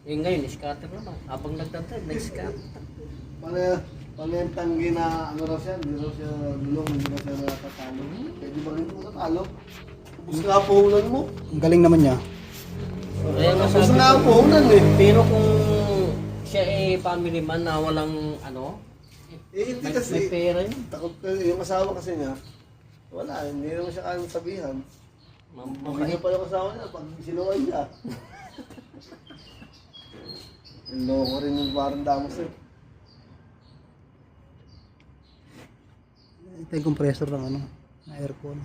Eh ngayon, scatter naman. Habang nagdadrive, nag-scatter. Pag yung tanggi na ano raw siya, hindi raw siya gulong, hindi raw siya natatalo. Pwede ba rin mo tatalo? Ubus nga puhunan mo. Ang galing naman niya. Kaya nga Ubus sabi nga ko, puhunan eh. pero kung siya family man na walang ano, Hindi may kasi, pera yun. takot ka, yung asawa kasi niya, wala, hindi naman siya kayang sabihan. Mabigyan pa yung asawa niya pag sinuway niya. Ang loko rin yung parang damos eh. Ito yung compressor ng ano, na aircon.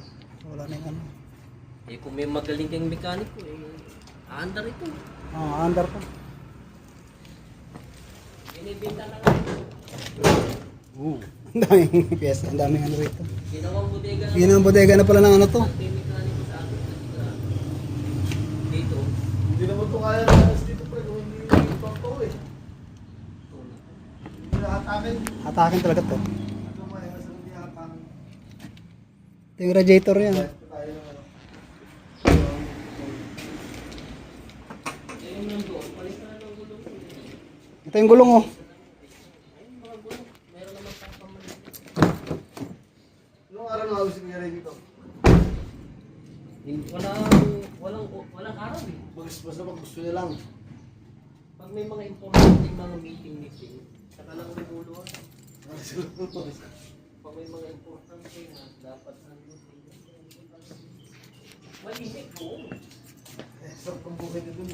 Wala na yung ano. Eh kung may magaling kang mekaniko, aandar ito. Under pa. Binibinta na nga. Ang daming pyesa, ang daming ano rito. Ginawang bodega na. Yun ang bodega na pala ng ano to. May mekaniko sa akin. Dito. Hindi naman ito kaya na dito pa, hindi ito ako eh. Hindi nakatakin. Hatakin talaga to. Ito mo eh, nasa hindi nakatakin. Ito yung radiator yan. Tayo ng ano. Yung nandoon, palis na lang gulong. Ito yung gulong oh. Meron naman sa pamalit. Anong araw na gusto nangyari dito? Walang araw eh. Basta pag gusto niya lang. Pag may mga importante mga meeting, saka lang reguluhan. Pag may mga importante na dapat nandun. Malinig po. Sarap ang buhay niya dun.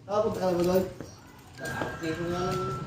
Punta ka na ba doon? Pero nga lang,